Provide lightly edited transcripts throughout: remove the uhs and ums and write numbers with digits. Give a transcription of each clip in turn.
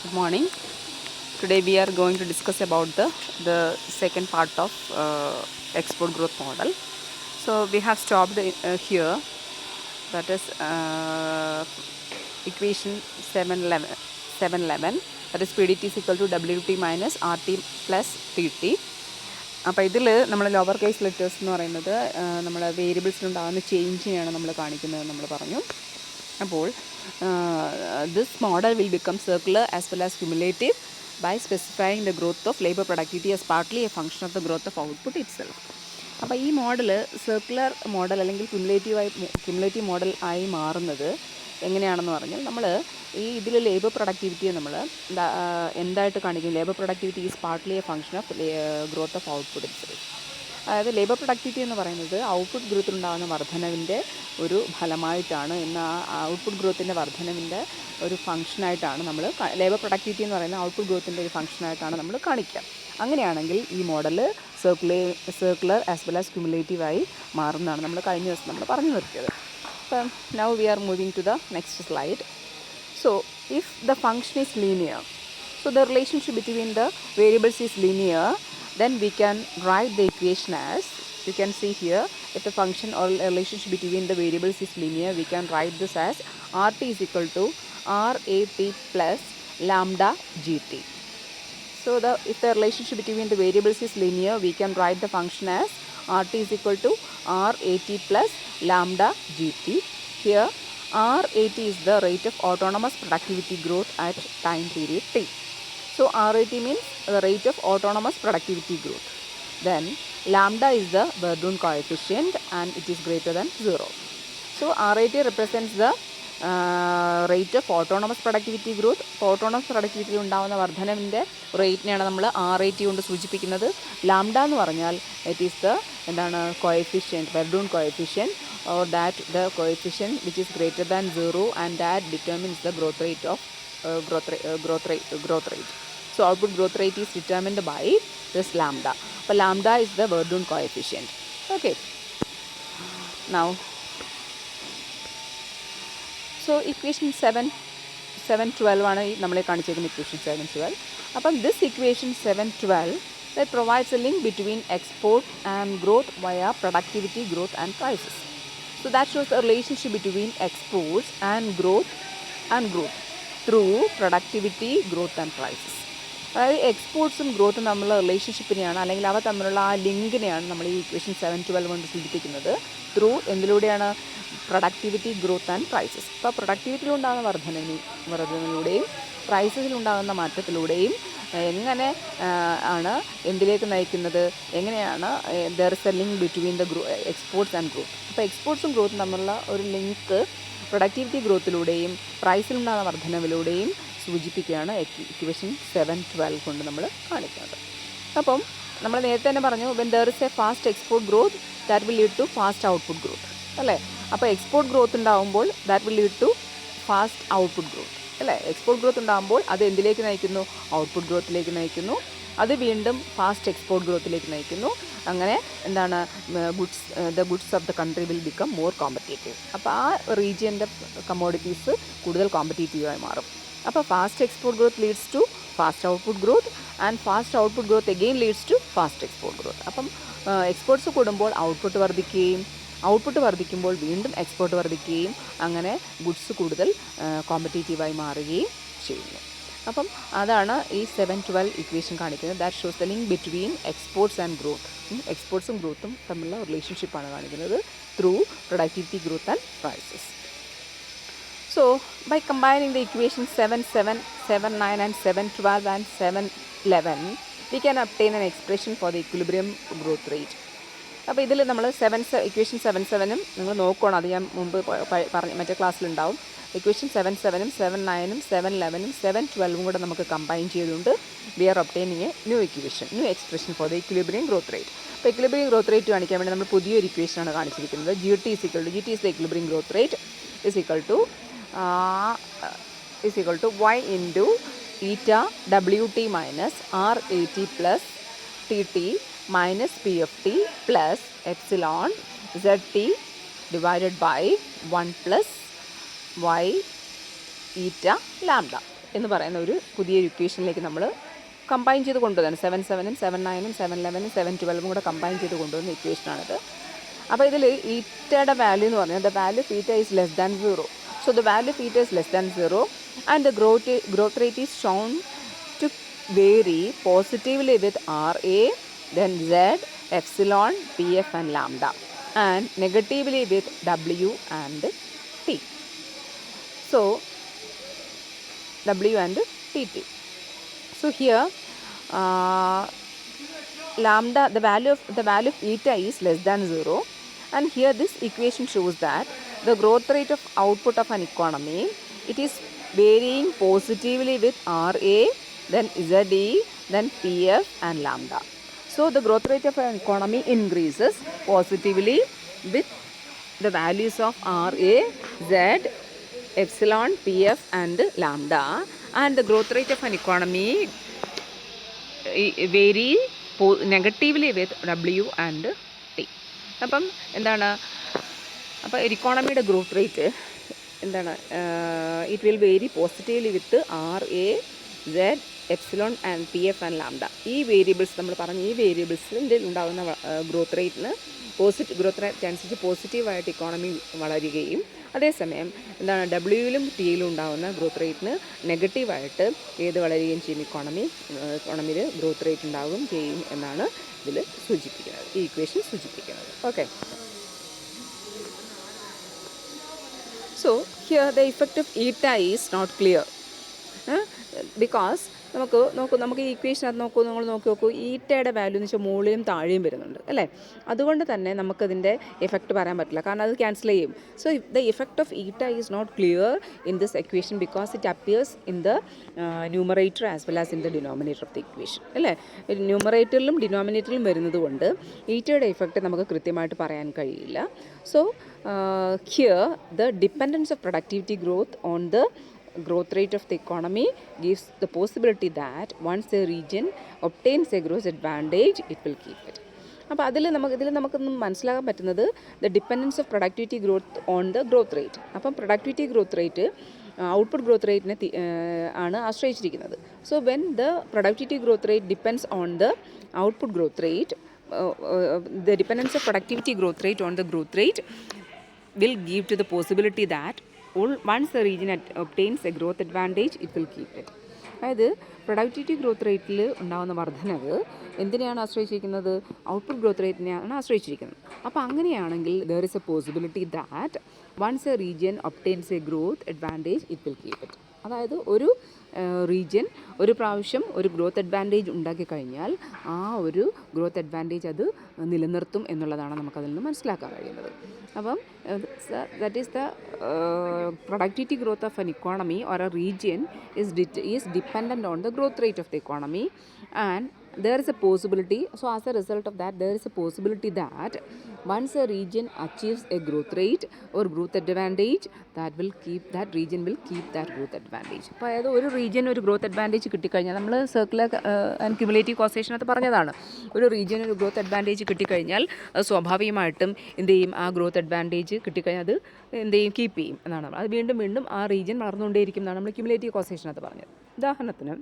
Good morning. Today we are going to discuss about the second part of export growth model. So we have stopped here. That is equation 711. That is PDT is equal to WT minus RT plus TT. അപ്പോൾ ഇതിൽ നമ്മൾ lower case letters എന്ന് പറയുന്നത് നമ്മൾ വേരിയബിൾസിലുണ്ടാകുന്ന ചേഞ്ചിനെയാണ് നമ്മൾ കാണിക്കുന്നത് നമ്മൾ പറഞ്ഞു. അപ്പോൾ this model will become circular as well as cumulative by specifying the growth of labor productivity as partly a function of the growth of output itself. അപ്പോൾ ഈ മോഡൽ സർക്കുലർ മോഡൽ അല്ലെങ്കിൽ ക്യുമുലേറ്റീവ് മോഡൽ ആയി മാറുന്നത് എങ്ങനെയാണെന്ന് പറഞ്ഞാൽ നമ്മൾ ഈ ഇതിൽ ലേബർ പ്രൊഡക്ടിവിറ്റിയെ നമ്മൾ എന്തായിട്ട് കാണിക്കും? Labour productivity is partly A function of growth of output itself. അതായത് ലേബർ പ്രൊഡക്ടിവിറ്റി എന്ന് പറയുന്നത് ഔട്ട്പുട്ട് ഗ്രോത്തിലുണ്ടാകുന്ന വർധനവിൻ്റെ ഒരു ഫലമായിട്ടാണ്. ഇന്ന് ആ ഔട്ട്പുട്ട് ഗ്രോത്തിൻ്റെ വർധനവിൻ്റെ ഒരു ഫംഗ്ഷനായിട്ടാണ് നമ്മൾ ലേബർ പ്രൊഡക്ടിവിറ്റി എന്ന് പറയുന്ന ഔട്ട്പുട്ട് ഗ്രോത്തിൻ്റെ ഒരു ഫംഗ്ഷനായിട്ടാണ് നമ്മൾ കാണിക്കുക. അങ്ങനെയാണെങ്കിൽ ഈ model circular as well as ക്യുമുലേറ്റീവായി മാറുന്നതാണ് നമ്മൾ കഴിഞ്ഞ ദിവസം നമ്മൾ പറഞ്ഞു നിർത്തിയത്. അപ്പം now we are moving to the next slide. So if the function is linear, so the relationship between the variables is linear, then we can write the equation as, you can see here, if the function or relationship between the variables is linear, we can write this as RT is equal to RAT plus lambda GT. So if the relationship between the variables is linear, we can write the function as RT is equal to RAT plus lambda GT. Here RAT is the rate of autonomous productivity growth at time period t. So RAT means the rate of autonomous productivity growth. Then lambda is the Verdun coefficient and it is greater than 0. So RAT represents the rate of autonomous productivity growth. autonomous productivity ഉണ്ടാകുന്ന വർധനവിൻ്റെ റേറ്റിനെയാണ് നമ്മൾ RAT കൊണ്ട് സൂചിപ്പിക്കുന്നത്. Lambda എന്ന് പറഞ്ഞാൽ it is the എന്താണ് coefficient, Verdun coefficient, or that the coefficient which is greater than 0 and that determines the growth rate. So output growth rate is determined by this lambda. But lambda is the Verdun coefficient. Okay. Now, so equation 712 ആണ് നമ്മളെ കാണിച്ചിരിക്കുന്ന equation 712. അപ്പം this equation 712 that provides a link between export and growth via productivity, growth and prices. So that shows the relationship between exports and growth through productivity, growth and prices. അതായത് എക്സ്പോർട്സും ഗ്രോത്തും തമ്മിലുള്ള റിലേഷൻഷിപ്പിനെയാണ് അല്ലെങ്കിൽ അവ തമ്മിലുള്ള ആ ലിങ്കിനെയാണ് നമ്മൾ ഈ ഇക്വേഷൻ 712 കൊണ്ട് സൂചിപ്പിക്കുന്നത്. ത്രൂ എന്തിലൂടെയാണ്? Productivity, growth and prices. അപ്പോൾ പ്രൊഡക്ടിവിറ്റിയിലുണ്ടാകുന്ന വർധനയിലൂടെയും പ്രൈസസിലുണ്ടാകുന്ന മാറ്റത്തിലൂടെയും എങ്ങനെ ആണ് എന്തിലേക്ക് നയിക്കുന്നത്? എങ്ങനെയാണ് there is A link between the exports and growth. അപ്പോൾ എക്സ്പോർട്സും ഗ്രോത്തും തമ്മിലുള്ള ഒരു ലിങ്ക് പ്രൊഡക്ടിവിറ്റി ഗ്രോത്തിലൂടെയും പ്രൈസിലുണ്ടാകുന്ന വർധനവിലൂടെയും സൂചിപ്പിക്കുകയാണ് ഇക്വേഷൻ 712 കൊണ്ട് നമ്മൾ കാണിക്കുന്നത്. അപ്പം നമ്മൾ നേരത്തെ തന്നെ പറഞ്ഞു, when there is a fast export growth that will lead to fast output growth, അല്ലേ? അപ്പോൾ എക്സ്പോർട്ട് ഗ്രോത്ത് ഉണ്ടാകുമ്പോൾ that will lead to fast output growth, അല്ലേ? എക്സ്പോർട്ട് ഗ്രോത്ത് ഉണ്ടാകുമ്പോൾ അത് എന്തിലേക്ക് നയിക്കുന്നു? ഔട്ട്പുട്ട് ഗ്രോത്തിലേക്ക് നയിക്കുന്നു. അത് വീണ്ടും ഫാസ്റ്റ് എക്സ്പോർട്ട് ഗ്രോത്തിലേക്ക് നയിക്കുന്നു. അങ്ങനെ എന്താണ്? The goods of the country will become more competitive. അപ്പോൾ ആ റീജിയൻ്റെ കമ്മോഡിറ്റീസ് കൂടുതൽ കോമ്പറ്റേറ്റീവായി മാറും. അപ്പോൾ fast export growth leads to fast output growth and fast output growth again leads to fast export growth. അപ്പം എക്സ്പോർട്സ് കൂടുമ്പോൾ ഔട്ട്പുട്ട് വർദ്ധിക്കുകയും ഔട്ട്പുട്ട് വർദ്ധിക്കുമ്പോൾ വീണ്ടും എക്സ്പോർട്ട് വർദ്ധിക്കുകയും അങ്ങനെ ഗുഡ്സ് കൂടുതൽ കോമ്പറ്റേറ്റീവായി മാറുകയും ചെയ്യുന്നു. അപ്പം അതാണ് ഈ 712 ഇക്വേഷൻ കാണിക്കുന്നത്. That shows the link between exports and growth. എക്സ്പോർട്സും ഗ്രോത്തും തമ്മിലുള്ള റിലേഷൻഷിപ്പാണ് കാണിക്കുന്നത് through productivity, growth and prices. So by combining the equations 7.7, 7.9 and 7.12 and 7.11 we can obtain an expression for the equilibrium growth rate. അപ്പോൾ ഇതിൽ നമ്മൾ equation 7.7 നിങ്ങൾ നോക്കണം, അത് ഞാൻ മുമ്പ് പറഞ്ഞ മറ്റേ ക്ലാസ്സിലുണ്ടാവും. ഇക്വേഷൻ 7.7, 7.9, 7.11, 7.12 കൂടെ നമുക്ക് കമ്പൈൻ ചെയ്തുകൊണ്ട് we are obtaining a new expression for the equilibrium growth rate. അപ്പോൾ ഇക്വിലിബ്രിയം ഗ്രോത്ത് റേറ്റ് കാണിക്കാൻ വേണ്ടി നമ്മൾ പുതിയൊരു ഇക്വേഷനാണ് കാണിച്ചിരിക്കുന്നത്. GT is the equilibrium growth rate is equal to y into eta WT minus RAT plus TT minus PFT plus epsilon ZT divided by 1 plus y eta lambda. എന്ന് പറയുന്ന ഒരു പുതിയൊരു ഇക്വേഷനിലേക്ക് നമ്മൾ കമ്പൈൻ ചെയ്ത് കൊണ്ടുവരാണ്. 7-7-ഉം 7-9-ഉം 7-11-ഉം 7-12-ഉം കൂടെ കമ്പൈൻ ചെയ്ത് കൊണ്ടുവന്ന ഇക്വേഷനാണിത്. അപ്പോൾ ഇതിൽ ഈറ്റയുടെ വാല്യൂ എന്ന് പറഞ്ഞാൽ the value of eta is less than 0. So the value of eta is less than 0 and the growth rate is shown to vary positively with RA, then Z, epsilon, PF and lambda, and negatively with W and T. So W and TT. So here lambda, the value of eta is less than 0, and here this equation shows that the growth rate of output of an economy, it is varying positively with RA, then ZE, then PF and lambda. So the growth rate of an economy increases positively with the values of RA, Z, epsilon, PF and lambda, and the growth rate of an economy vary negatively with W and T. അപ്പം എന്താണ്, അപ്പോൾ ഇക്കോണമിയുടെ growth rate എന്താണ്, it will vary positively with RA, Z, epsilon and PF and lambda. ഈ variables നമ്മൾ പറഞ്ഞ ഈ വേരിയബിൾസിൻ്റെ ഉണ്ടാകുന്ന ഗ്രോത്ത് റേറ്റിന് ഗ്രോത്ത് റേറ്റ് അനുസരിച്ച് പോസിറ്റീവായിട്ട് ഇക്കോണമി വളരുകയും അതേസമയം എന്താണ് ഡബ്ല്യുവിലും ടിയിലും ഉണ്ടാകുന്ന ഗ്രോത്ത് റേറ്റിന് നെഗറ്റീവായിട്ട് വളരുകയും ചെയ്യും. ഇക്കോണമിയിൽ ഗ്രോത്ത് റേറ്റ് ഉണ്ടാവുകയും ചെയ്യും എന്നാണ് ഇതിൽ സൂചിപ്പിക്കുന്നത്, ഈ ഇക്വേഷൻ സൂചിപ്പിക്കുന്നത്. Okay, so here the effect of eta is not clear because നമുക്ക് ഈ ഇക്വേഷനകത്ത് നിങ്ങൾ നോക്കൂ, ഈറ്റയുടെ വാല്യൂ എന്ന് വെച്ചാൽ മുകളിലും താഴെയും വരുന്നുണ്ട് അല്ലേ. അതുകൊണ്ട് തന്നെ നമുക്കതിൻ്റെ എഫക്റ്റ് പറയാൻ പറ്റില്ല, കാരണം അത് ക്യാൻസൽ ചെയ്യും. So the effect of eta is not clear in this equation because it appears in the numerator as well as in the denominator of the equation അല്ലേ. ന്യൂമറേറ്ററിലും ഡിനോമിനേറ്ററിലും വരുന്നത് കൊണ്ട് ഈറ്റയുടെ ഇഫക്റ്റ് നമുക്ക് കൃത്യമായിട്ട് പറയാൻ കഴിയില്ല. So here the dependence of productivity growth on the growth rate of the economy gives the possibility that once a region obtains a growth advantage, it will keep it. അപ്പോൾ ഇതിൽ നമുക്കൊന്നും മനസ്സിലാക്കാൻ പറ്റുന്നത് the dependence of productivity growth on the growth rate. അപ്പം productivity growth rate output growth റേറ്റിനെ ആണ് ആശ്രയിച്ചിരിക്കുന്നത്. So when the productivity growth rate depends on the output growth rate, the dependence of productivity growth rate on the growth rate will give to the possibility that once the region obtains a growth advantage, it will keep it. അതായത് productivity growth റേറ്റിൽ ഉണ്ടാകുന്ന വർധനവ് എന്തിനെയാണ് ആശ്രയിച്ചിരിക്കുന്നത്? Output growth റേറ്റിനെയാണ് ആശ്രയിച്ചിരിക്കുന്നത്. അപ്പോൾ അങ്ങനെയാണെങ്കിൽ there is a possibility that once a region obtains a growth advantage it will keep it. അതായത് ഒരു റീജിയൻ ഒരു പ്രാവശ്യം ഒരു ഗ്രോത്ത് അഡ്വാൻറ്റേജ് ഉണ്ടാക്കി കഴിഞ്ഞാൽ ആ ഒരു ഗ്രോത്ത് അഡ്വാൻറ്റേജ് അത് നിലനിർത്തും എന്നുള്ളതാണ് നമുക്കതിൽ നിന്ന് മനസ്സിലാക്കാൻ കഴിയുന്നത്. അപ്പം that is the productivity growth of N economy or A region is dependent on the growth rate of the economy, and there is a possibility, so as a result of that there is a possibility that once a region achieves a growth rate or growth advantage, that region will keep that growth advantage. അപ്പോൾ അതായത് ഒരു region ഒരു growth advantage കിട്ടിക്കഴിഞ്ഞാൽ, നമ്മൾ circular and cumulative കോസേഷനകത്ത് പറഞ്ഞതാണ്, ഒരു region ഒരു growth advantage കിട്ടിക്കഴിഞ്ഞാൽ അത് സ്വാഭാവികമായിട്ടും എന്ത് ചെയ്യും, ആ ഗ്രോത്ത് അഡ്വാൻറ്റേജ് കിട്ടിക്കഴിഞ്ഞാൽ അത് എന്ത് ചെയ്യും, കീപ്പ് ചെയ്യും എന്നാണ്. അത് വീണ്ടും ആ റീജിയൻ വളർന്നുകൊണ്ടേയിരിക്കും എന്നാണ് നമ്മൾ ക്യുമുലേറ്റീവ് കോസേഷനകത്ത് പറഞ്ഞത്. ഉദാഹരണത്തിന്,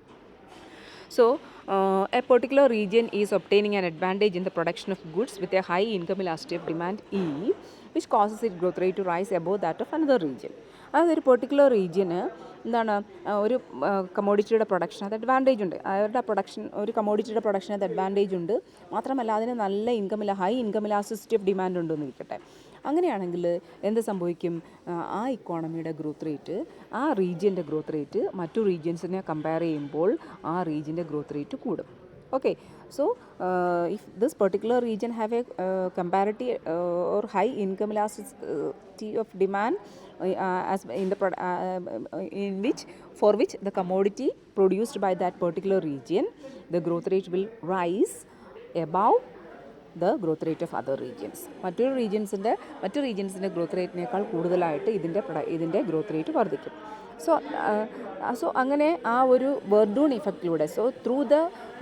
so a particular region is obtaining an advantage in the production of goods with a high income elasticity of demand E, which causes its growth rate to rise above that of another region. അതായത് ഒരു particular റീജിയന് എന്താണ് ഒരു കമോഡിറ്റിയുടെ production അത് advantage ഉണ്ട്, അവരുടെ ഒരു കമോഡിറ്റിയുടെ production അത് അഡ്വാൻറ്റേജ് ഉണ്ട്. മാത്രമല്ല അതിന് നല്ല high income elasticity of demand ഉണ്ടെന്ന് ഇരിക്കട്ടെ. അങ്ങനെയാണെങ്കിൽ എന്ത് സംഭവിക്കും, ആ ഇക്കോണമിയുടെ ഗ്രോത്ത് റേറ്റ്, ആ റീജിയൻ്റെ ഗ്രോത്ത് റേറ്റ് മറ്റു റീജിയൻസിനെ കമ്പയർ ചെയ്യുമ്പോൾ ആ റീജിയൻ്റെ ഗ്രോത്ത് റേറ്റ് കൂടും. Okay, so if this particular region have a comparative or high income elasticity of demand as in the for which the commodity produced by that particular region, the growth rate will rise above the growth rate of other regions. മറ്റു റീജിയൻസിൻ്റെ growth റേറ്റിനേക്കാൾ കൂടുതലായിട്ട് ഇതിൻ്റെ growth rate വർദ്ധിക്കും. So അങ്ങനെ ആ ഒരു Verdoorn ഇഫക്റ്റിലൂടെ, so through the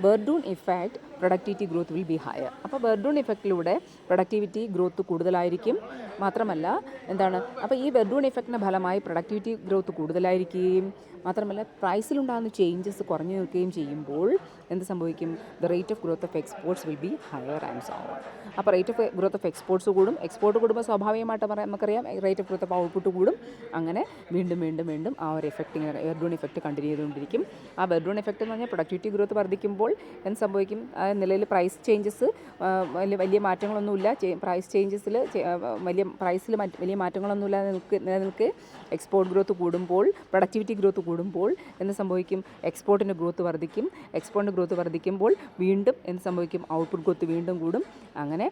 Verdoorn effect productivity growth will be higher. അപ്പോൾ Verdoorn ഇഫക്റ്റിലൂടെ പ്രൊഡക്ടിവിറ്റി ഗ്രോത്ത് കൂടുതലായിരിക്കും. മാത്രമല്ല എന്താണ്, അപ്പോൾ ഈ വെർഡൂൺ ഇഫക്റ്റിൻ്റെ ഫലമായി പ്രൊഡക്ടിവിറ്റി ഗ്രോത്ത് കൂടുതലായിരിക്കുകയും മാത്രമല്ല പ്രൈസിലുണ്ടാകുന്ന ചേഞ്ചസ് കുറഞ്ഞു നിൽക്കുകയും ചെയ്യുമ്പോൾ എന്ത് സംഭവിക്കും? The rate of growth of exports will be higher and so on. അപ്പോൾ rate of growth of exports കൂടും. എക്സ്പോർട്ട് കൂടുമ്പോൾ സ്വാഭാവികമായിട്ട് നമുക്കറിയാം rate of growth of output കൂടും. അങ്ങനെ വീണ്ടും വീണ്ടും വീണ്ടും ആ ഒരു എഫക്റ്റ് ഇങ്ങനെ വെർഡൂൺ ഇഫക്റ്റ് കണ്ടിന്യൂ ചെയ്തുകൊണ്ടിരിക്കും. ആ വെർഡൂൺ ഇഫക്റ്റ് എന്ന് പറഞ്ഞാൽ പ്രൊഡക്ടിവിറ്റി ഗ്രോത്ത് വർദ്ധിക്കുമ്പോൾ എന്ത് സംഭവിക്കും? ആ നിലയിൽ പ്രൈസ് ചേഞ്ചസ് വലിയ മാറ്റങ്ങളൊന്നുമില്ല. പ്രൈസ് ചേഞ്ചസിൽ വലിയ മാറ്റങ്ങളൊന്നുമില്ല നിലനിൽക്കെ എക്സ്പോർട്ട് ഗ്രോത്ത് കൂടുമ്പോൾ, പ്രൊഡക്ടിവിറ്റി ഗ്രോത്ത് കൂടുമ്പോൾ എന്ത് സംഭവിക്കും? എക്സ്പോർട്ടിൻ്റെ ഗ്രോത്ത് വർദ്ധിക്കും. എക്സ്പോർട്ടിൻ്റെ ഗ്രോത്ത് വർദ്ധിക്കുമ്പോൾ വീണ്ടും എന്ത് സംഭവിക്കും? ഔട്ട്പുട്ട് ഗ്രോത്ത് വീണ്ടും കൂടും. അങ്ങനെ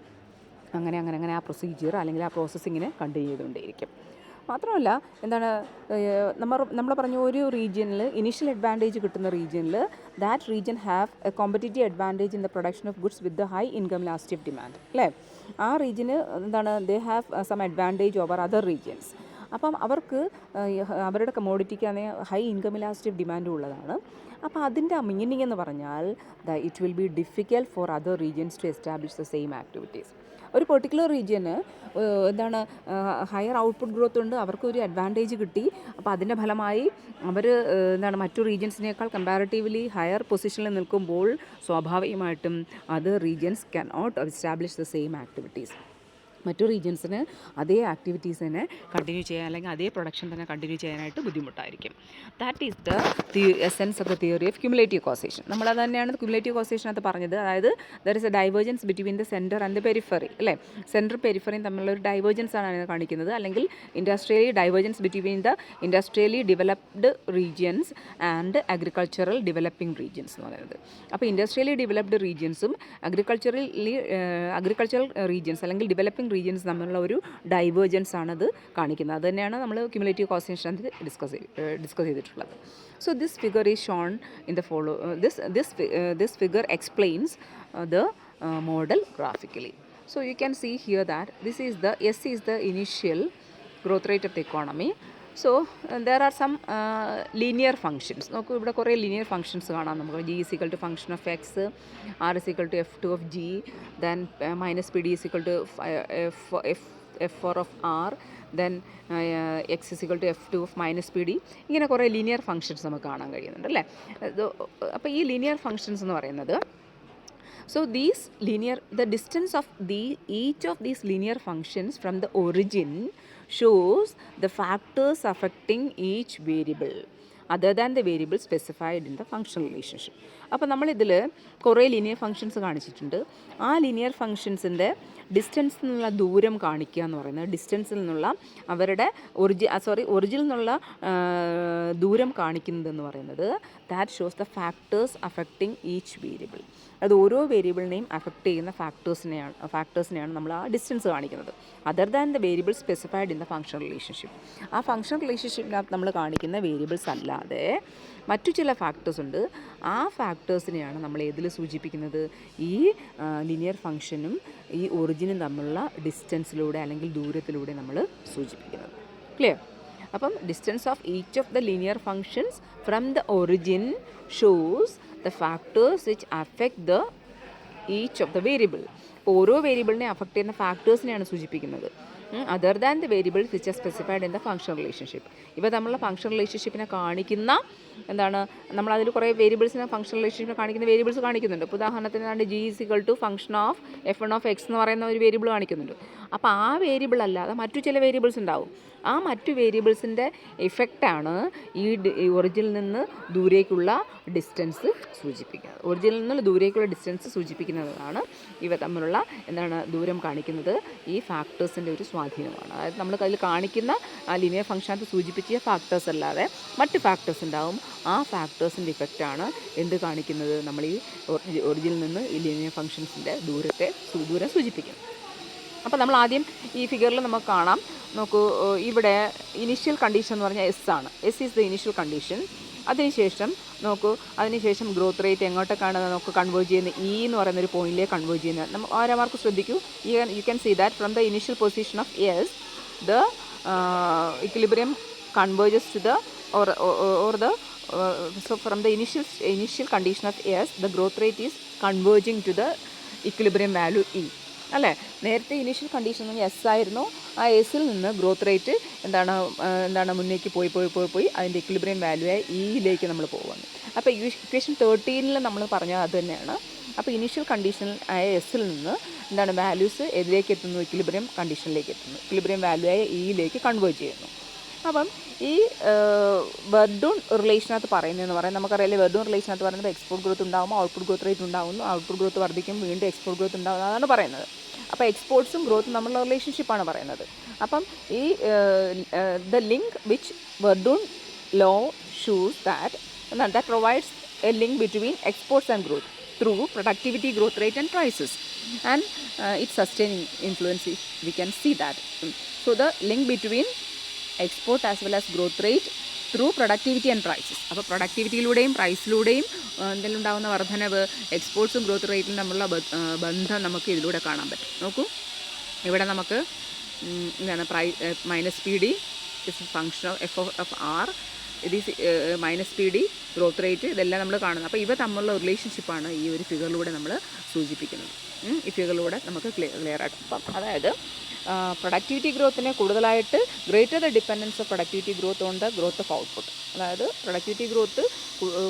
അങ്ങനെ അങ്ങനെ അങ്ങനെ ആ പ്രൊസീജിയർ അല്ലെങ്കിൽ ആ പ്രോസസ്സിങ്ങിനെ കണ്ടിന്യൂ ചെയ്തുകൊണ്ടേയിരിക്കും. മാത്രമല്ല എന്താണ്, നമ്മൾ പറഞ്ഞ ഒരു റീജിയനിൽ ഇനീഷ്യൽ അഡ്വാൻറ്റേജ് കിട്ടുന്ന റീജിയനിൽ that region have a competitive advantage in the production of goods with the high income elastic demand, അല്ലേ? ആ റീജിയന് എന്താണ്, they have some advantage over other regions. അപ്പം അവർക്ക് അവരുടെ കമോഡിറ്റിക്ക് ഹൈ ഇൻകം ഇലാസ്റ്റിക് ഡിമാൻഡ് ഉള്ളതാണ്. അപ്പോൾ അതിൻ്റെ മീനിങ് എന്ന് പറഞ്ഞാൽ it will be difficult for other regions to establish the same activities. ഒരു പെർട്ടിക്കുലർ റീജിയന് എന്താണ് ഹയർ ഔട്ട്പുട്ട് ഗ്രോത്ത് ഉണ്ട്, അവർക്കൊരു അഡ്വാൻറ്റേജ് കിട്ടി. അപ്പോൾ അതിൻ്റെ ഫലമായി അവർ എന്താണ് മറ്റു റീജിയൻസിനേക്കാൾ കമ്പാരിറ്റീവ്ലി ഹയർ പൊസിഷനിൽ നിൽക്കുമ്പോൾ സ്വാഭാവികമായിട്ടും other regions can not establish the same activities. മറ്റു റീജിയൻസിന് അതേ ആക്ടിവിറ്റീസ് തന്നെ കണ്ടിന്യൂ ചെയ്യാൻ അല്ലെങ്കിൽ അതേ പ്രൊഡക്ഷൻ തന്നെ കണ്ടിന്യൂ ചെയ്യാനായിട്ട് ബുദ്ധിമുട്ടായിരിക്കും. That is the essence of the theory of cumulative causation. നമ്മളത് തന്നെയാണ് ക്യുമുലേറ്റീവ് കോസേഷനകത്ത് പറഞ്ഞത്. അതായത് there is A divergence between the centre and the periphery, അല്ലേ? സെൻറ്റർ പെരിഫറിയും തമ്മിലുള്ള ഒരു ഡൈവേർജൻസ് ആണ് അതിനെ കാണിക്കുന്നത്. അല്ലെങ്കിൽ industrially divergence between the industrially developed regions and agricultural developing regions എന്ന് പറയുന്നത്. അപ്പോൾ ഇൻഡസ്ട്രിയലി ഡെവലപ്ഡ് റീജിയൻസും അഗ്രിക്കൾച്ചറൽ റീജിയൻസ് അല്ലെങ്കിൽ ഡെവലപ്പിംഗ് റീജിയൻസ് തമ്മിലുള്ള ഒരു ഡൈവേർജൻസ് ആണത് കാണിക്കുന്നത്. അത് തന്നെയാണ് നമ്മൾ ക്യുമുലേറ്റീവ് കോസേഷൻ ഡിസ്കസ് ചെയ്തിട്ടുള്ളത്. So this figure is shown in the follow this figure explains the model graphically. So you can see here that this is the S is the initial growth rate of the economy. So there are some linear functions. നോക്കൂ, ഇവിടെ കുറേ linear functions കാണാം നമുക്ക്. G is equal to function of X, R is equal to F2 of G, then minus PD is equal to F4 of R, then X is equal to F2 of minus PD. ഇങ്ങനെ കുറേ linear functions നമുക്ക് കാണാൻ കഴിയുന്നുണ്ട്, അല്ലേ? അപ്പോൾ ഈ linear functions എന്ന് പറയുന്നത്, so the distance of each of these linear functions from the origin shows the factors affecting each variable other than the variable specified in the functional relationship. അപ്പോൾ നമ്മളിതിൽ കുറേ ലീനിയർ ഫങ്ഷൻസ് കാണിച്ചിട്ടുണ്ട്. ആ linear ഫങ്ഷൻസിൻ്റെ ഡിസ്റ്റൻസിൽ നിന്നുള്ള ദൂരം കാണിക്കുക എന്ന് പറയുന്നത്, ഡിസ്റ്റൻസിൽ നിന്നുള്ള അവരുടെ ഒറിജിനിൽ നിന്നുള്ള ദൂരം കാണിക്കുന്നതെന്ന് പറയുന്നത് that shows the factors affecting each variable. അത് ഓരോ വേരിയബിളിനെയും അഫക്റ്റ് ചെയ്യുന്ന ഫാക്ടേഴ്സിനെയാണ് നമ്മൾ ആ ഡിസ്റ്റൻസ് കാണിക്കുന്നത്. Other than the variable specified in the functional relationship. ആ ഫങ്ഷണൽ റിലേഷൻഷിപ്പിനകത്ത് നമ്മൾ കാണിക്കുന്ന വേരിയബിൾസ് അല്ലാതെ മറ്റു ചില ഫാക്ടേഴ്സ് ഉണ്ട്. ആ ഫാക്ടേഴ്സിനെയാണ് നമ്മൾ ഏതിൽ സൂചിപ്പിക്കുന്നത്? ഈ ലീനിയർ ഫങ്ഷനും ഈ ഒറിജിനും തമ്മിലുള്ള ഡിസ്റ്റൻസിലൂടെ അല്ലെങ്കിൽ ദൂരത്തിലൂടെ നമ്മൾ സൂചിപ്പിക്കുന്നത്. ക്ലിയർ? അപ്പം distance of each of the linear functions from the origin shows the factors which affect the each of the variable. ഓരോ വേരിയബിളിനെ അഫക്റ്റ് ചെയ്യുന്ന ഫാക്ടേഴ്സിനെയാണ് സൂചിപ്പിക്കുന്നത്. Other than the variables which are specified in the functional relationship. ഇവ തമ്മിലുള്ള functional റിലേഷൻഷിപ്പിനെ കാണിക്കുന്ന എന്താണ്, നമ്മളതിൽ കുറേ വേരിയബിൾസിനെ ഫങ്ഷണൽ റിലേഷൻഷിപ്പിനെ കാണിക്കുന്ന വേരിയബിൾസ് കാണിക്കുന്നുണ്ട്. ഇപ്പോൾ ഉദാഹരണത്തിന് G is equal to function of F1 of X എന്ന് പറയുന്ന ഒരു വേരിയബിൾ കാണിക്കുന്നുണ്ട്. അപ്പോൾ ആ വേരിയബിൾ അല്ലാതെ മറ്റു ചില വേരിയബിൾസ് ഉണ്ടാവും. ആ മറ്റു വേരിയബിൾസിൻ്റെ ഇഫക്റ്റാണ് ഈ ഒറിജിനിൽ നിന്ന് ദൂരേക്കുള്ള ഡിസ്റ്റൻസ് സൂചിപ്പിക്കുന്നത്. ഒറിജിനിൽ നിന്ന് ദൂരേക്കുള്ള ഡിസ്റ്റൻസ് സൂചിപ്പിക്കുന്നതാണ് ഇവ തമ്മിലുള്ള എന്താണ് ദൂരം കാണിക്കുന്നത്. ഈ ഫാക്ടേഴ്സിൻ്റെ ഒരു സ്വാധീനമാണ്. അതായത് നമ്മൾ അതിൽ കാണിക്കുന്ന ആ ലീനിയർ ഫംഗ്ഷനകത്ത് സൂചിപ്പിച്ച ഫാക്ടേഴ്സ് അല്ലാതെ മറ്റ് ഫാക്ടേഴ്സ് ഉണ്ടാവും. ആ ഫാക്ടേഴ്സിൻ്റെ ഇഫക്റ്റാണ് എന്ത് കാണിക്കുന്നത്? നമ്മൾ ഈ ഒറിജിനിൽ നിന്ന് ഈ ലീനിയർ ഫംഗ്ഷൻസിൻ്റെ ദൂരം സൂചിപ്പിക്കുന്നത്. അപ്പോൾ നമ്മൾ ആദ്യം ഈ ഫിഗറിൽ നമുക്ക് കാണാം. നോക്കൂ, ഇവിടെ ഇനീഷ്യൽ കണ്ടീഷൻ എന്ന് പറഞ്ഞാൽ എസ് ആണ്. S is the initial condition. അതിനുശേഷം ഗ്രോത്ത് റേറ്റ് എങ്ങോട്ടേക്കാണ് നമുക്ക് കൺവേർജ് ചെയ്യുന്നത്? ഇ എന്ന് പറയുന്നൊരു പോയിന്റിലേക്ക് കൺവേർജ് ചെയ്യുന്നത്. നമ്മൾ ആരമാർക്ക് ശ്രദ്ധിക്കൂ, you can see that from the initial position of S the equilibrium converges to the or the So from the initial condition of S, the growth rate is converging to the equilibrium value E. അല്ലേ? നേരത്തെ initial condition S ആയിരുന്നു. ആ എസിൽ നിന്ന് growth rate എന്താണ് മുന്നേക്ക് പോയി അതിൻ്റെ equilibrium value ആയി ഇയിലേക്ക് നമ്മൾ പോകുന്നു. അപ്പോൾ ഇക്വേഷൻ 13 നമ്മൾ പറഞ്ഞത് അത് തന്നെയാണ്. അപ്പോൾ ഇനീഷ്യൽ കണ്ടീഷൻ ആയ എസിൽ നിന്ന് വാല്യൂസ് ഏതിലേക്ക് എത്തുന്നു? ഇക്വിലിബ്രിയം കണ്ടീഷനിലേക്ക് എത്തുന്നു. ഇക്വിലിബ്രിയം വാല്യൂ ആയ ഇയിലേക്ക് കൺവേർട്ട് ചെയ്യുന്നു. അപ്പം ഈ വെർഡൂൺ റിലേഷനകത്ത് പറയുന്നതെന്ന് പറയാം, നമുക്കറിയാം വെർഡൂൺ റിലേഷനകത്ത് പറയുന്നത് എക്സ്പോർട്ട് ഗ്രോത്ത് ഉണ്ടാകുമ്പോൾ ഔട്ട്പുട്ട് ഗ്രോത്ത് റേറ്റ് ഉണ്ടാകുന്നു, ഔട്ട്പുട്ട് ഗ്രോത്ത് വർദ്ധിക്കും, വീണ്ടും എക്സ്പോർട്ട് ഗ്രോത്ത് ഉണ്ടാകുന്നു, അതാണ് പറയുന്നത്. അപ്പോൾ എക്സ്പോർട്സും ഗ്രോത്തും തമ്മിലുള്ള റിലേഷൻഷിപ്പാണ് പറയുന്നത്. അപ്പം ഈ the link which Verdoorn law shows that provides a link between exports and growth through productivity, growth rate and prices, and its sustaining influence, we can see that. So the link between export as well as growth rate through productivity and prices. അപ്പോൾ പ്രൊഡക്ടിവിറ്റിയിലൂടെയും പ്രൈസിലൂടെയും എന്തെങ്കിലും ഉണ്ടാകുന്ന വർധനവ് എക്സ്പോർട്സും growth റേറ്റിലും തമ്മിലുള്ള ബന്ധം നമുക്ക് ഇതിലൂടെ കാണാൻ പറ്റും. നോക്കൂ, ഇവിടെ നമുക്ക് minus P D is function of R, ഇത് minus P D growth rate, ഇതെല്ലാം നമ്മൾ കാണുന്നത്. അപ്പോൾ ഇവ തമ്മിലുള്ള റിലേഷൻഷിപ്പാണ് ഈ ഒരു ഫിഗറിലൂടെ നമ്മൾ സൂചിപ്പിക്കുന്നത്. ഈ ഫിഗറിലൂടെ നമുക്ക് ക്ലിയർ ആയിട്ട്. അപ്പം അതായത് പ്രൊഡക്ടിവിറ്റി ഗ്രോത്തിനെ കൂടുതലായിട്ട് greater the dependence of productivity growth on the growth of output. അതായത് പ്രൊഡക്ടിവിറ്റി ഗ്രോത്ത്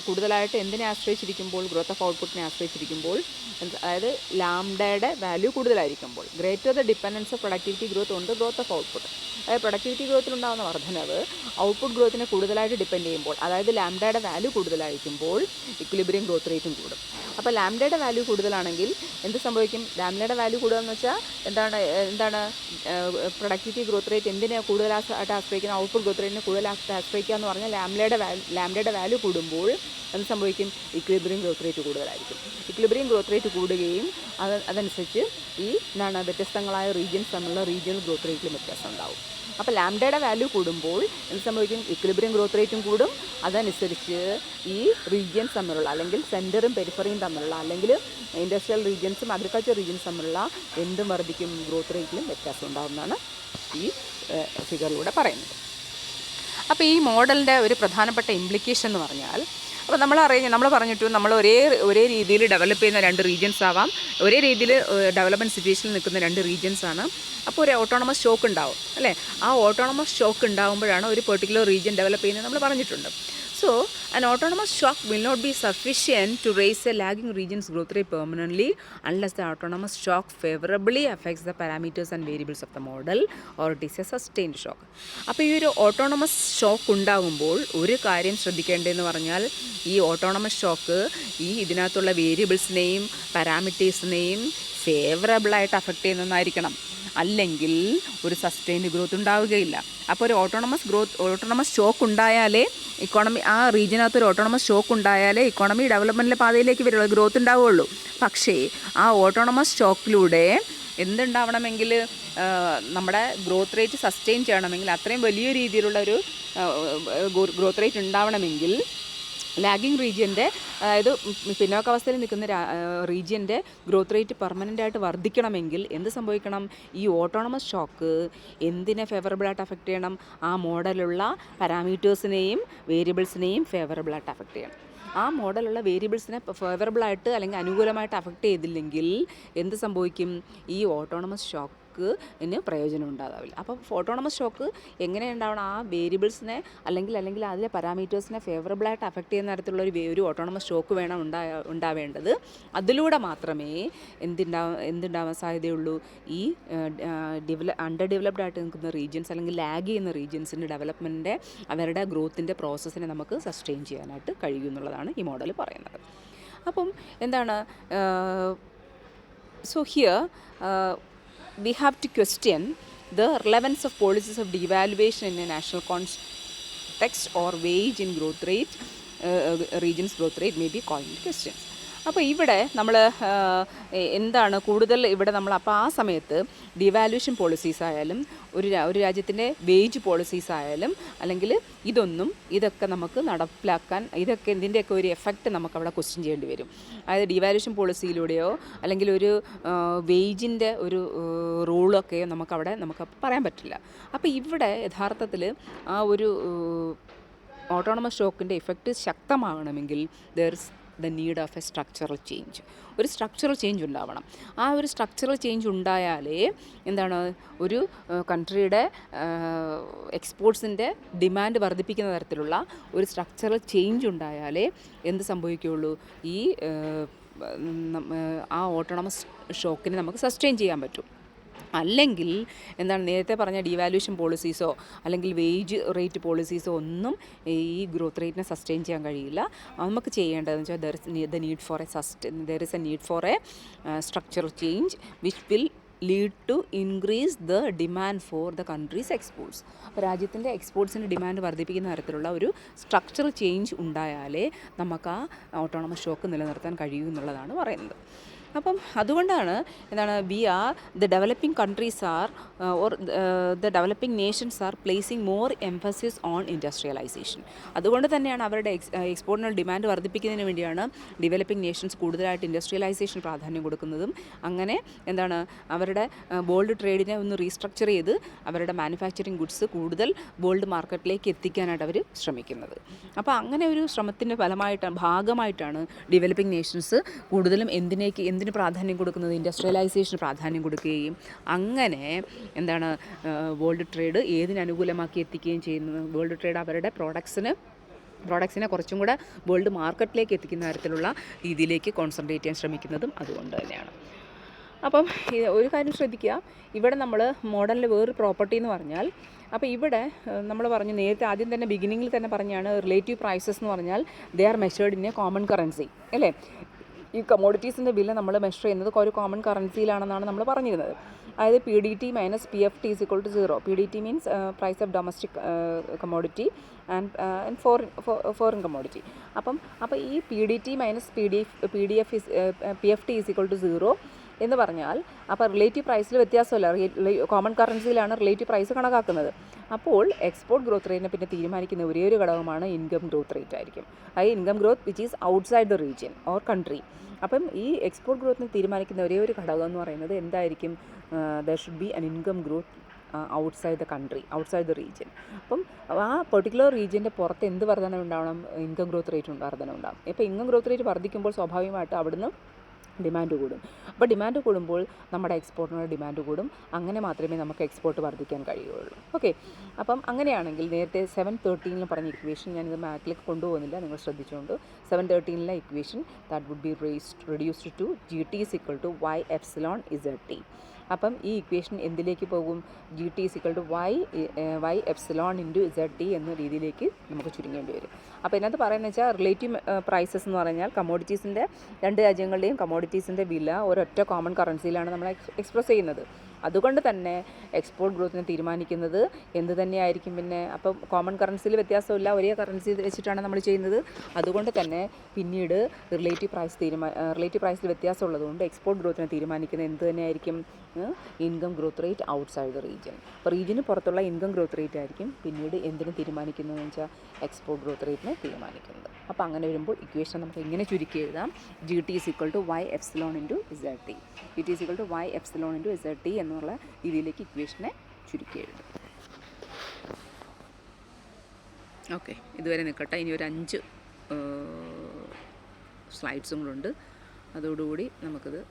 കൂടുതലായിട്ട് എന്തിനെ ആശ്രയിച്ചിരിക്കുമ്പോൾ? ഗ്രോത്ത് ഓഫ് ഔട്ട്പുട്ടിനെ ആശ്രയിച്ചിരിക്കുമ്പോൾ, അതായത് ലാംഡയുടെ വാല്യൂ കൂടുതലായിരിക്കുമ്പോൾ. Greater the dependence of productivity growth on the growth of output. അതായത് പ്രൊഡക്ടിവിറ്റി ഗ്രോത്തിലുണ്ടാകുന്ന വർധനവ് ഔട്ട്പുട്ട് ഗ്രോത്തിനെ കൂടുതലായിട്ട് ഡിപ്പെൻഡ് ചെയ്യുമ്പോൾ, അതായത് ലാംഡയുടെ വാല്യൂ കൂടുതലായിരിക്കുമ്പോൾ ഇക്വിലിബ്രിയം ഗ്രോത്ത് റേറ്റും കൂടും. അപ്പോൾ ലാംഡയുടെ വാല്യൂ കൂടുതലാണെങ്കിൽ എന്ത് സംഭവിക്കും? ലാംഡയുടെ വാല്യൂ കൂടുതലെന്ന് വെച്ചാൽ എന്താണ് പ്രൊഡക്ടിവിറ്റി ഗ്രോത്ത് റേറ്റ് എന്തിനെ കൂടുതലായിട്ട് ആശ്രയിക്കുന്ന? ഔട്ട്പുട്ട് ഗ്രോത്ത് റേറ്റിനെ കൂടുതലായിട്ട് ആശ്രയിക്കുക എന്ന് പറഞ്ഞാൽ ലാംഡയുടെ വാല്യൂ കൂടുമ്പോൾ എന്ത് സംഭവിക്കും? ഇക്വിലിബ്രിയം ഗ്രോത്ത് റേറ്റ് കൂടുതലായിരിക്കും. ഇക്വിലിബ്രിയം ഗ്രോത്ത് റേറ്റ് കൂടുകയും അതനുസരിച്ച് ഈ വ്യത്യസ്തങ്ങളായ റീജിയൻസ് തമ്മിലുള്ള റീജിയണൽ ഗ്രോത്ത് റേറ്റിലും വ്യത്യാസം ഉണ്ടാവും. അപ്പോൾ ലാംഡയുടെ വാല്യൂ കൂടുമ്പോൾ എന്ത് സംഭവിക്കും? ഇക്വിലിബ്രിയം ഗ്രോത്ത് റേറ്റും കൂടും. അതനുസരിച്ച് ഈ റീജിയൻസ് തമ്മിലുള്ള, അല്ലെങ്കിൽ സെൻറ്ററും പെരിഫറിയും തമ്മിലുള്ള, അല്ലെങ്കിൽ ഇൻഡസ്ട്രിയൽ റീജിയൻസും അഗ്രികൾച്ചർ റീജിയൻസ് തമ്മിലുള്ള എന്തും വർദ്ധിക്കും? ഗ്രോത്ത് റേറ്റിലും വ്യത്യാസം ഉണ്ടാകുമെന്നാണ് ഈ ഫിഗറിലൂടെ പറയുന്നത്. അപ്പോൾ ഈ മോഡലിൻ്റെ ഒരു പ്രധാനപ്പെട്ട ഇംപ്ലിക്കേഷൻ എന്ന് പറഞ്ഞാൽ, അപ്പോൾ നമ്മൾ പറഞ്ഞിട്ടു നമ്മൾ ഒരേ രീതിയിൽ ഡെവലപ്പ് ചെയ്യുന്ന രണ്ട് റീജിയൻസ് ആവാം, ഒരേ രീതിയിൽ ഡെവലപ്മെൻറ്റ് സിറ്റുവേഷനിൽ നിൽക്കുന്ന രണ്ട് റീജിയൻസ് ആണ്. അപ്പോൾ ഒരു ഓട്ടോണമസ് ഷോക്ക് ഉണ്ടാവും അല്ലേ? ആ ഓട്ടോണമസ് ഷോക്ക് ഉണ്ടാകുമ്പോഴാണ് ഒരു പെർട്ടിക്കുലർ റീജിയൻ ഡെവലപ്പ് ചെയ്യുന്നത് നമ്മൾ പറഞ്ഞിട്ടുണ്ട്. So, an autonomous shock will not be sufficient to raise a lagging region's growth rate permanently unless the autonomous shock favorably affects the parameters and variables of the model, or it is a sustained shock. അപ്പോൾ ഈ ഒരു autonomous shock ഉണ്ടാകുമ്പോൾ ഒരു കാര്യം ശ്രദ്ധിക്കേണ്ടതെന്ന് പറഞ്ഞാൽ, ഈ autonomous shock ഇതിനകത്തുള്ള വേരിയബിൾസിനെയും പാരാമീറ്റേഴ്സിനെയും ഫേവറബിളായിട്ട് affect ചെയ്യുന്നതായിരിക്കണം. അല്ലെങ്കിൽ ഒരു സസ്റ്റൈൻഡ് ഗ്രോത്ത് ഉണ്ടാവുകയില്ല. അപ്പോൾ ഒരു ഓട്ടോണമസ് ഷോക്ക് ഉണ്ടായാലേ ആ റീജിയനകത്ത് ഒരു ഓട്ടോണമസ് ഷോക്ക് ഉണ്ടായാലേ ഇക്കോണമി ഡെവലപ്മെൻറ്റിൻ്റെ പാതയിലേക്ക് വരുള്ളൂ, ഗ്രോത്ത് ഉണ്ടാവുകയുള്ളൂ. പക്ഷേ ആ ഓട്ടോണമസ് ഷോക്കിലൂടെ എന്തുണ്ടാവണമെങ്കിൽ, നമ്മുടെ ഗ്രോത്ത് റേറ്റ് സസ്റ്റെയിൻ ചെയ്യണമെങ്കിൽ, അത്രയും വലിയ രീതിയിലുള്ള ഒരു ഗ്രോത്ത് റേറ്റ് ഉണ്ടാവണമെങ്കിൽ, ലാഗിങ് റീജിയൻ്റെ, അതായത് പിന്നോക്കാവസ്ഥയിൽ നിൽക്കുന്ന റീജിയൻ്റെ ഗ്രോത്ത് റേറ്റ് പെർമനൻ്റായിട്ട് വർദ്ധിക്കണമെങ്കിൽ എന്ത് സംഭവിക്കണം? ഈ ഓട്ടോണമസ് ഷോക്ക് എന്തിനെ ഫേവറബിളായിട്ട് അഫക്റ്റ് ചെയ്യണം? ആ മോഡലുള്ള പാരാമീറ്റേഴ്സിനെയും വേരിയബിൾസിനെയും ഫേവറബിളായിട്ട് അഫക്റ്റ് ചെയ്യണം. ആ മോഡലുള്ള വേരിയബിൾസിനെ ഫേവറബിളായിട്ട് അല്ലെങ്കിൽ അനുകൂലമായിട്ട് അഫക്റ്റ് ചെയ്തില്ലെങ്കിൽ എന്ത് സംഭവിക്കും? ഈ ഓട്ടോണമസ് ഷോക്ക് പ്രയോജനം ഉണ്ടാവില്ല. അപ്പോൾ ഓട്ടോണമസ് ഷോക്ക് എങ്ങനെ ഉണ്ടാവണം? ആ വേരിയബിൾസിനെ അല്ലെങ്കിൽ അതിലെ പാരാമീറ്റേഴ്സിനെ ഫേവറബിളായിട്ട് അഫക്റ്റ് ചെയ്യുന്ന തരത്തിലുള്ള ഒരു ഓട്ടോണമസ് ഷോക്ക് വേണം ഉണ്ടാവേണ്ടത്. അതിലൂടെ മാത്രമേ എന്തുണ്ടാവാൻ സാധ്യതയുള്ളൂ? ഈ അണ്ടർ ഡെവലപ്ഡ് ആയിട്ട് നിൽക്കുന്ന റീജിയൻസ്, അല്ലെങ്കിൽ ലാഗ് ചെയ്യുന്ന റീജിയൻസിൻ്റെ ഡെവലപ്മെൻറ്റിൻ്റെ, അവരുടെ ഗ്രോത്തിൻ്റെ പ്രോസസ്സിനെ നമുക്ക് സസ്റ്റെയിൻ ചെയ്യാനായിട്ട് കഴിയും എന്നുള്ളതാണ് ഈ മോഡൽ പറയുന്നത്. അപ്പം so here we have to question the relevance of policies of devaluation in a national context or wage in growth rate, regions growth rate may be called into questions. അപ്പോൾ ഇവിടെ നമ്മൾ എന്താണ് കൂടുതൽ ഇവിടെ നമ്മൾ, അപ്പോൾ ആ സമയത്ത് ഡിവാലുവേഷൻ പോളിസീസ് ആയാലും ഒരു രാജ്യത്തിൻ്റെ വേജ് പോളിസീസ് ആയാലും, അല്ലെങ്കിൽ ഇതൊക്കെ നമുക്ക് നടപ്പിലാക്കാൻ, ഇതിൻ്റെയൊക്കെ ഒരു എഫക്റ്റ് നമുക്ക് അവിടെ ക്വസ്റ്റ്യൻ ചെയ്യേണ്ടി വരും. അതായത് ഡിവാലുവേഷൻ പോളിസിയിലൂടെയോ അല്ലെങ്കിൽ ഒരു വേജിൻ്റെ ഒരു റൂളൊക്കെയോ നമുക്ക് പറയാൻ പറ്റില്ല. അപ്പോൾ ഇവിടെ യഥാർത്ഥത്തിൽ ആ ഒരു ഓട്ടോണമസ് ഷോക്കിൻ്റെ ഇഫക്റ്റ് ശക്തമാകണമെങ്കിൽ there is the need of a structural change. ഒരു സ്ട്രക്ചറൽ ചേഞ്ച് ഉണ്ടാവണം. ആ ഒരു സ്ട്രക്ചറൽ ചേഞ്ച് ഉണ്ടായാലേ എന്താണ് ഒരു കൺട്രിയുടെ എക്സ്പോർട്സിൻ്റെ ഡിമാൻഡ് വർദ്ധിപ്പിക്കുന്ന തരത്തിലുള്ള ഒരു സ്ട്രക്ചറൽ ചേഞ്ച് ഉണ്ടായാലേ എന്ത് സംഭവിക്കുകയുള്ളൂ, ഈ ആ ഓട്ടോണമസ് ഷോക്കിനെ നമുക്ക് സസ്റ്റെയിൻ ചെയ്യാൻ പറ്റും. അല്ലെങ്കിൽ എന്താണ് നേരത്തെ പറഞ്ഞ ഡീവാലുവേഷൻ പോളിസീസോ അല്ലെങ്കിൽ വേജ് റേറ്റ് പോളിസീസോ ഒന്നും ഈ ഗ്രോത്ത് റേറ്റിനെ സസ്റ്റെയിൻ ചെയ്യാൻ കഴിയില്ല. നമുക്ക് ചെയ്യേണ്ടതെന്ന് വെച്ചാൽ there is a need for a structural change which will lead to increase the demand for the country's exports. അപ്പോൾ രാജ്യത്തിൻ്റെ എക്സ്പോർട്സിൻ്റെ ഡിമാൻഡ് വർദ്ധിപ്പിക്കുന്ന തരത്തിലുള്ള ഒരു സ്ട്രക്ചറൽ ചേഞ്ച് ഉണ്ടായാലേ നമുക്ക് ആ ഓട്ടോണമസ് ഷോക്ക് നിലനിർത്താൻ കഴിയൂ എന്നുള്ളതാണ് പറയുന്നത്. അപ്പം അതുകൊണ്ടാണ് എന്താണ് the developing countries are the developing nations are placing more emphasis on industrialisation. അതുകൊണ്ട് തന്നെയാണ് അവരുടെ എക്സ്പോർട്ടിനുള്ള ഡിമാൻഡ് വർദ്ധിപ്പിക്കുന്നതിന് വേണ്ടിയാണ് ഡെവലപ്പിംഗ് നേഷൻസ് കൂടുതലായിട്ട് ഇൻഡസ്ട്രിയലൈസേഷൻ പ്രാധാന്യം കൊടുക്കുന്നതും അങ്ങനെ എന്താണ് അവരുടെ വേൾഡ് ട്രേഡിനെ ഒന്ന് റീസ്ട്രക്ചർ ചെയ്ത് അവരുടെ മാനുഫാക്ചറിങ് ഗുഡ്സ് കൂടുതൽ വേൾഡ് മാർക്കറ്റിലേക്ക് എത്തിക്കാനായിട്ട് അവർ ശ്രമിക്കുന്നത്. അപ്പോൾ അങ്ങനെ ഒരു ശ്രമത്തിൻ്റെ ഭാഗമായിട്ടാണ് ഡെവലപ്പിംഗ് നേഷൻസ് കൂടുതലും എന്തിന് പ്രാധാന്യം കൊടുക്കുന്നത്, ഇൻഡസ്ട്രിയലൈസേഷന് പ്രാധാന്യം കൊടുക്കുകയും അങ്ങനെ എന്താണ് വേൾഡ് ട്രേഡ് ഏതിന് അനുകൂലമാക്കി എത്തിക്കുകയും ചെയ്യുന്നത്. വേൾഡ് ട്രേഡ് അവരുടെ പ്രോഡക്ട്സിനെ കുറച്ചും കൂടെ വേൾഡ് മാർക്കറ്റിലേക്ക് എത്തിക്കുന്ന തരത്തിലുള്ള രീതിയിലേക്ക് കോൺസെൻട്രേറ്റ് ചെയ്യാൻ ശ്രമിക്കുന്നതും അതുകൊണ്ട് തന്നെയാണ്. അപ്പം ഒരു കാര്യം ശ്രദ്ധിക്കുക, ഇവിടെ നമ്മൾ മോഡലിൻ്റെ വേറൊരു പ്രോപ്പർട്ടി എന്ന് പറഞ്ഞാൽ, അപ്പോൾ ഇവിടെ നമ്മൾ പറഞ്ഞു നേരത്തെ ആദ്യം തന്നെ ബിഗിനിങ്ങിൽ തന്നെ പറഞ്ഞാണ് റിലേറ്റീവ് പ്രൈസസ് എന്ന് പറഞ്ഞാൽ they are measured in A common currency അല്ലേ. ഈ കമോഡിറ്റീസിൻ്റെ വില നമ്മൾ മെഷർ ചെയ്യുന്നത് ഒരു കോമൺ കറൻസിയിലാണെന്നാണ് നമ്മൾ പറഞ്ഞിരുന്നത്. അതായത് PDT minus PFT is equal to 0. PDT means price of domestic commodity and foreign commodity. അപ്പോൾ ഈ PDT minus PFT is equal to 0 എന്ന് പറഞ്ഞാൽ അപ്പോൾ റിലേറ്റീവ് പ്രൈസിൽ വ്യത്യാസമല്ല, കോമൺ കറൻസിയിലാണ് റിലേറ്റീവ് പ്രൈസ് കണക്കാക്കുന്നത്. അപ്പോൾ എക്സ്പോർട്ട് ഗ്രോത്ത് റേറ്റിനെ പിന്നെ തീരുമാനിക്കുന്ന ഒരേ ഒരു ഘടകമാണ് ഇൻകം ഗ്രോത്ത് റേറ്റ് ആയിരിക്കും. അതായത് income growth which is outside the region or country. അപ്പം ഈ എക്സ്പോർട്ട് ഗ്രോത്തിനെ തീരുമാനിക്കുന്ന ഒരേ ഒരു ഘടകം എന്ന് പറയുന്നത് എന്തായിരിക്കും, there should be an income growth outside the country, outside the region. അപ്പം ആ പെർട്ടിക്കുലർ റീജിയൻ്റെ പുറത്ത് എന്ത് വർധന ഉണ്ടാവണം, ഇൻകം ഗ്രോത്ത് റേറ്റ് വർധന ഉണ്ടാകും. ഇപ്പോൾ ഇൻകം ഗ്രോത്ത് റേറ്റ് വർദ്ധിക്കുമ്പോൾ സ്വാഭാവികമായിട്ട് അവിടുന്ന് ഡിമാൻഡ് കൂടും. അപ്പോൾ ഡിമാൻഡ് കൂടുമ്പോൾ നമ്മുടെ എക്സ്പോർട്ടിനുള്ള ഡിമാൻഡ് കൂടും. അങ്ങനെ മാത്രമേ നമുക്ക് എക്സ്പോർട്ട് വർദ്ധിക്കാൻ കഴിയുകയുള്ളൂ. ഓക്കെ, അപ്പം അങ്ങനെയാണെങ്കിൽ നേരത്തെ 713 പറഞ്ഞ ഇക്വേഷൻ ഞാനിത് മാറ്റിലേക്ക് കൊണ്ടുപോകുന്നില്ല, നിങ്ങൾ ശ്രദ്ധിച്ചുകൊണ്ട് 713 equation that would be reduced to GT is equal to Y epsilon ZT. അപ്പം ഈ ഇക്വേഷൻ എന്തിലേക്ക് പോകും, GT is equal to Y epsilon into ZT എന്ന രീതിയിലേക്ക് നമുക്ക് ചുരുങ്ങേണ്ടി വരും. അപ്പോൾ ഇതിനകത്ത് പറയുന്നത് വെച്ചാൽ റിലേറ്റീവ് പ്രൈസസ് എന്ന് പറഞ്ഞാൽ കമോഡിറ്റീസിൻ്റെ രണ്ട് രാജ്യങ്ങളുടെയും കമോഡിറ്റീസിൻ്റെ വില ഒരൊറ്റ കോമൺ കറൻസിയിലാണ് നമ്മൾ എക്സ്പ്രസ് ചെയ്യുന്നത്. അതുകൊണ്ട് തന്നെ എക്സ്പോർട്ട് ഗ്രോത്തിനെ തീരുമാനിക്കുന്നത് എന്ത് തന്നെയായിരിക്കും. പിന്നെ അപ്പം കോമൺ കറൻസിയിൽ വ്യത്യാസമില്ല, ഒരേ കറൻസി വെച്ചിട്ടാണ് നമ്മൾ ചെയ്യുന്നത്. അതുകൊണ്ട് തന്നെ പിന്നീട് റിലേറ്റീവ് പ്രൈസിൽ വ്യത്യാസമുള്ളതുകൊണ്ട് എക്സ്പോർട്ട് ഗ്രോത്തിനെ തീരുമാനിക്കുന്നത് എന്ത് തന്നെയായിരിക്കും, income growth rate outside the region. അപ്പോൾ റീജിയന് പുറത്തുള്ള ഇൻകം ഗ്രോത്ത് റേറ്റ് ആയിരിക്കും പിന്നീട് എന്തിന് തീരുമാനിക്കുന്നതെന്ന് വെച്ചാൽ എക്സ്പോർട്ട് ഗ്രോത്ത് റേറ്റിനെ തീരുമാനിക്കുന്നത്. അപ്പോൾ അങ്ങനെ വരുമ്പോൾ ഇക്വേഷൻ നമുക്ക് ഇങ്ങനെ ചുരുക്കി എഴുതാം, GT is equal to Y epsilon into ZT. GT is equal to Y epsilon into ZT എന്നുള്ള രീതിയിലേക്ക് ഇക്വേഷനെ ചുരുക്കി എഴുതും. ഓക്കെ, ഇതുവരെ നിൽക്കട്ടെ. ഇനി ഒരു 5 സ്ലൈഡ്സും കൂടെ ഉണ്ട്, അതോടുകൂടി നമുക്കിത്